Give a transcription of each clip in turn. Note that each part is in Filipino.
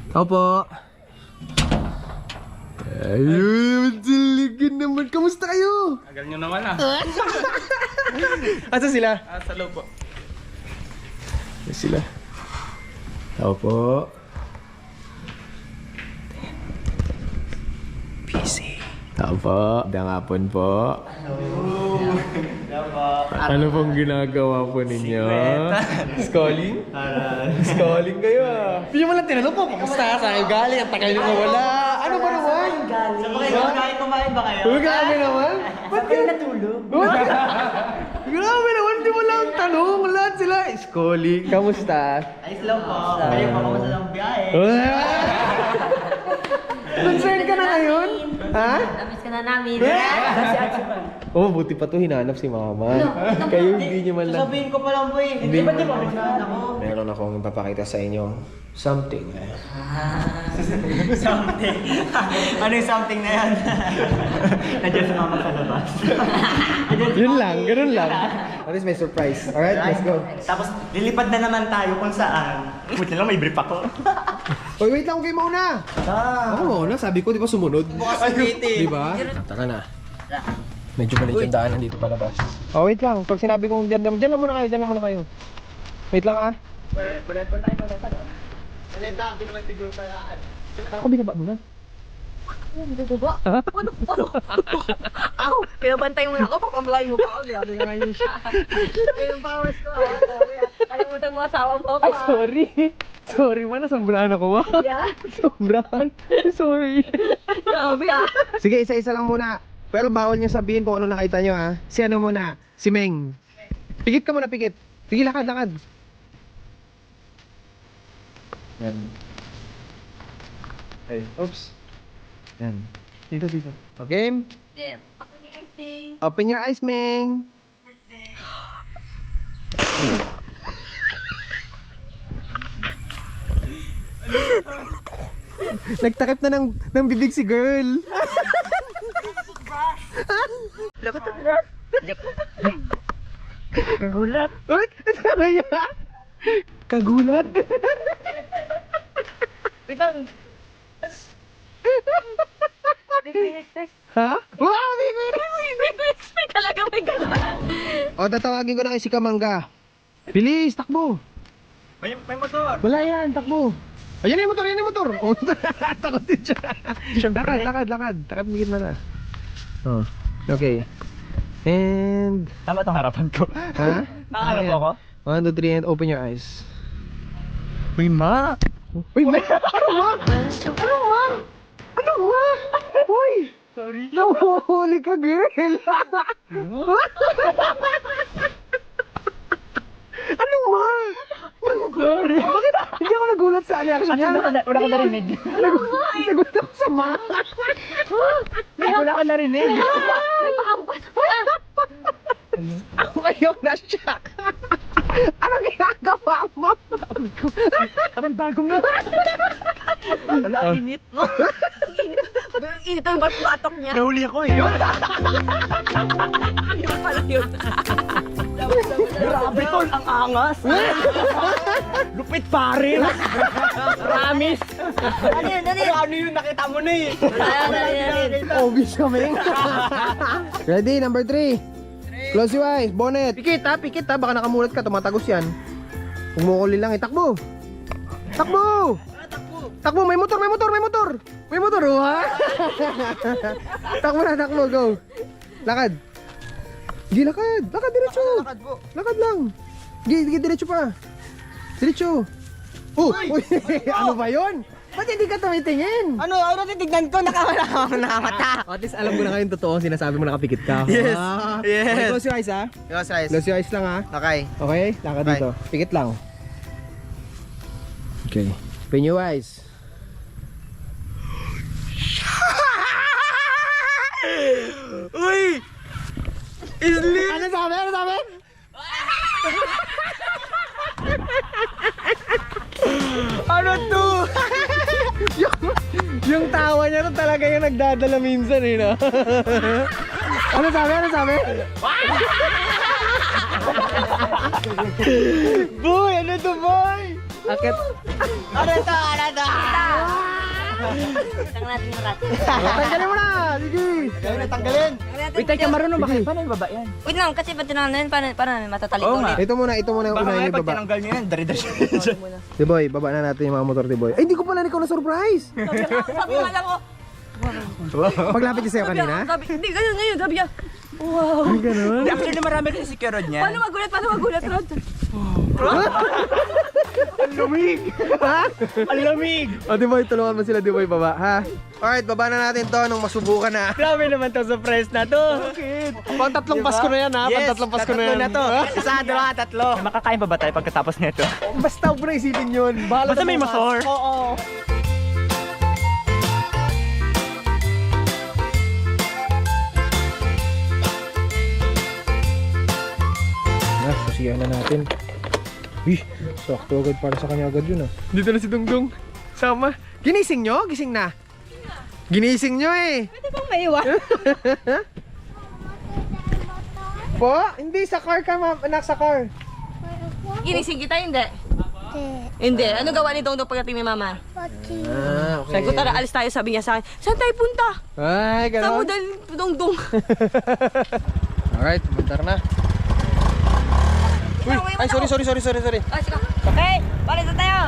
Opo. Ayun, siligin naman. Kamusta kayo? Tagal nyo naman ah. Asa sila? Sa loob po. Asa sila? Opo. Busy. Opo. Dangapon po. Ano pong ginagawa po ninyo? Scrolling? Scrolling kayo ah. Hindi mo lang tinanong po, kamusta? Saan kayo galing? Ang tagal nyo mawala. Ano ba naman? Kumain ba kayo? Grabe naman. Ba't kayo natulog? Grabe naman, di mo lang tanong. Lahat sila. Scrolling. Kamusta? Ayos lang po. Kayo pa kamusta ng biyahe? Concern ka na ngayon? Ha? Namiss ka na namin. Oh, buti pa to hinanap si mama. Kayo hindi niyo man lang. Sasabihin ko pa lang po eh. Hindi ba di ba ako? Meron akong ipapakita sa inyo. Something. Something. Ano yung something na yan? Nandiyan si mama sa labas. Yun lang, ganun lang. At least may surprise. Alright, let's go. Tapos lilipad na naman tayo kung saan. Buti lang may brief ako. Oy, wait lang, kayo mauna. Ako mauna, sabi ko, di ba sumunod? Di ba? Tara na. Medyo malit yung daanan dito palabas. Oh, wait lang. Pag sinabi kong dyan lang muna kayo, dyan lang muna kayo. Wait lang ah. Ako binaba muna. Baba? Ano? Ako, pinabantay mo na ako, papamalayo pa ako. Grabe nga yun siya. Yung powers ko. Kalimutan mo asawa mo. Ay, sorry. Sorry man, nasombrahan ako ba? Yeah. Sombrahan. Sorry. Grabe ah. Sige, isa-isa lang muna. Pero bawal niyo sabihin kung ano nakita niyo ha. Si ano muna? Si Meng. Pikit ka muna, pikit. Sige, lakad. Yan. Ay, oops. Yan. Dito. Okay? Damn. Open your eyes, Meng. Nagtakip na ng bibig si girl. Kagulat. Uy, ano yan? Kagulat. Biglang. Ha? Wow, May talaga may gano'n. O, tatawagin ko na kay si Kamangga. Bilis, takbo. May motor. Wala yan, takbo. Ayan yung motor. Oh, takot din siya. Lakad. Takad mo na. Oh, okay. And... Tama itong harapan ko. Ha? Nakaharap ako? 1, 2, 3, and open your eyes. Uy, ma! Uy, ano ba? Uy! Sorry. Nahuhuli ka, girl! Ano ba? Sorry. Bakit? Hindi ako nagulat sa reaction niya. Wala ko narinig. Nagulat ako sa ma. Wala ko narinig. Ako ngayon na-shock. Anong ginagawa mo? Parang bagong na. Wala, init. Ang init ang batok niya. Nahuli ako eh. Yun pala yun. Grabe tol, ang angas. Lupit pa rin. Promise. Ano yun? Ano yun, nakita mo na eh. Obvious kami. Ready, number 3. Close your eyes, bonnet. Pikit ha, baka nakamulat ka, tumatagos yan. Huwag mo kulin lang, takbo. Takbo, may motor. Oh, ha? Takbo, go. Lakad. Sige, lakad diretso. Lakad lang. Sige, diretso pa. Diretso. Oh, uy, ano ba yun? Ba't hindi ka tumitingin? Ano titignan ko? Nakamata. At least alam mo na ngayon totoo sinasabi mo nakapikit ka. Yes, Ah. yes. Okay, close your eyes ha. Close your eyes lang ha. Okay. Okay, lakad Okay. dito. Pikit lang. Okay. Open your eyes. Uy! Isli! Ano sabi? Ano to? yung tawa niya to talaga yung nagdadala minsan eh, no? Ano sabi? Boy! Ano to, boy? Akit. Ano to? Tanggalin natin yung rat. Tanggalin mo na! Sige! Tanggalin. Wait, teka, marunong ba kayo? Paano yung baba yan? Wait lang, kasi pag tinangan paano namin matatalik Oo nga. ulit. Ito muna yung Baka una nga yung pag baba. tinanggal nyo yan, dari-dari. Tiboy, baba na natin yung mga motor, Tiboy. Ay, hindi ko pala ikaw na surprise! Sabi nga lang ko, Paglapit niya sa'yo kanina? hindi, ganyan ngayon, sabi niya, wow. Ay, ganun. Actually, marami kasi si Kerod niya. Paano magulat, Rod? Ang lamig! Ha? Ang lamig! O, Tiboy, tulungan mo sila, Tiboy, baba, ha? Alright, baba na natin to nung masubukan na. Grabe naman to surprise na to. Pang tatlong Pasko na yan, ha? Pang tatlong Pasko na yan. na to. Isa, dalawa, tatlo. Makakain pa ba tayo pagkatapos nito? Basta huwag mo na isipin yun. Bahala Basta sa may bukas. motor. Oo. Susiyan na natin. Ih, sakto agad para sa kanya agad yun ah. Dito na si Dungdung. Sama. Ginising nyo? Gising na? Ginising nyo eh. Pwede bang maiwan? Po? Hindi, sa car ka ma'am. Anak, sa car. Ginising kita, hindi? Hindi. Ano gawa ni Dongdong pagdating ni Mama? Ah, Sabi ko, tara, alis tayo. Sabi niya sa akin, saan tayo punta? Ay, Saan mo gano'n. dahil Dongdong? Alright, pumuntar na. Uy, ay, sorry. Ah, sige. Okay, balik na tayo.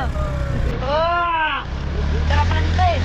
Tara pala dito eh.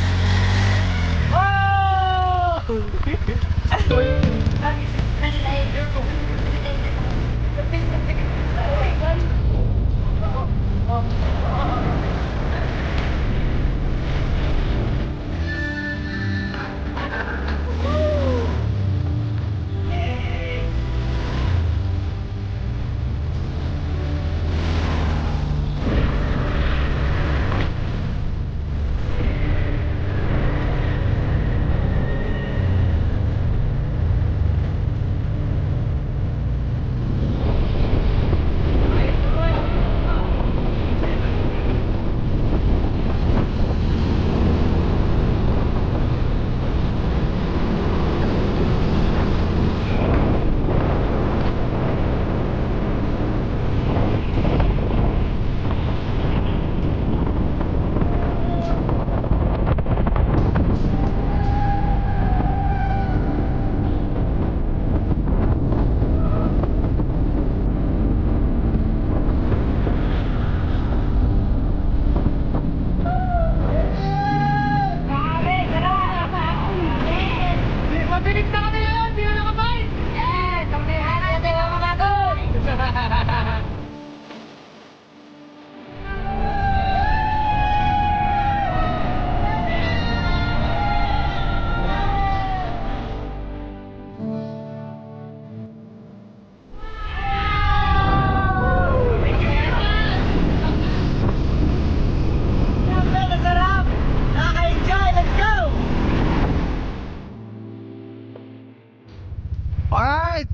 Alright!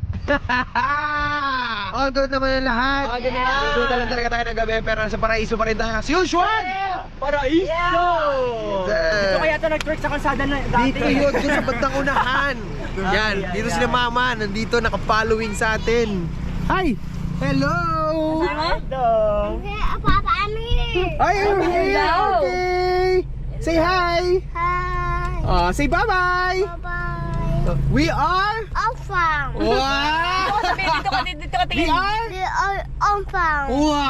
All good naman ang lahat. All good na. Dito lang talaga tayo ng gabi pero nasa paraiso pa rin tayo. As usual! Paraiso! Dito kaya ito nag-twerk sa kalsada na dati. Dito yun, dun sa bandang unahan. Yan, dito sila mama, nandito naka-following sa atin. Hi! Hello! Dong. Papa, I'm here. Ay, Hello! okay! Say hi! Hi. Say bye-bye! Bye-bye. We are... Ompang. Wow! Sabi, dito ka We tingin. are... We are Ompang. Wow!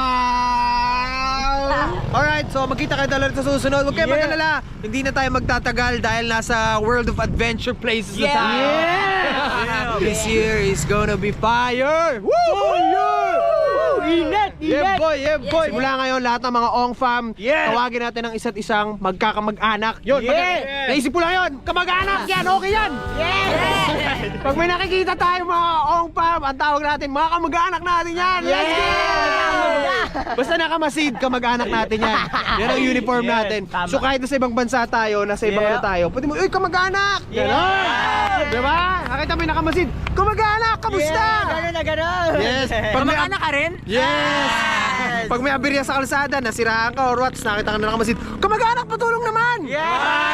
Alright, so magkita kayo dalawa sa susunod. Huwag kayo Yeah. mag-alala. Hindi na tayo magtatagal dahil nasa World of Adventure Places na tayo. Yeah! This year is gonna be fire! Woo! Fire! Init! Yeah boy, yeah boy! Yes, Simula ngayon lahat ng mga Ong fam, Yeah. tawagin natin ang isa't isang magkakamag-anak. Yun, Yeah. naisip ko lang yun, kamag-anak yan, okay yan! Pag may nakikita tayo mga Ong fam, ang tawag natin, mga kamag-anak natin yan! Let's go! Basta nakamasid, kamag-anak natin yan. Yan ang uniform Yes, natin. tama. So kahit nasa ibang bansa tayo, nasa ibang Yeah. ano tayo, pwede mo, uy, kamag-anak! Ganon! Diba? Nakita mo yung nakamasid, kamag-anak, kamusta? Gano'n na gano'n! Yes! Pag may Kamag-anak ka rin? Yes! Pag may abirya sa kalsada, nasiraan ka or what, nakita ka na nakamasid, kamag-anak, patulong naman! Yes!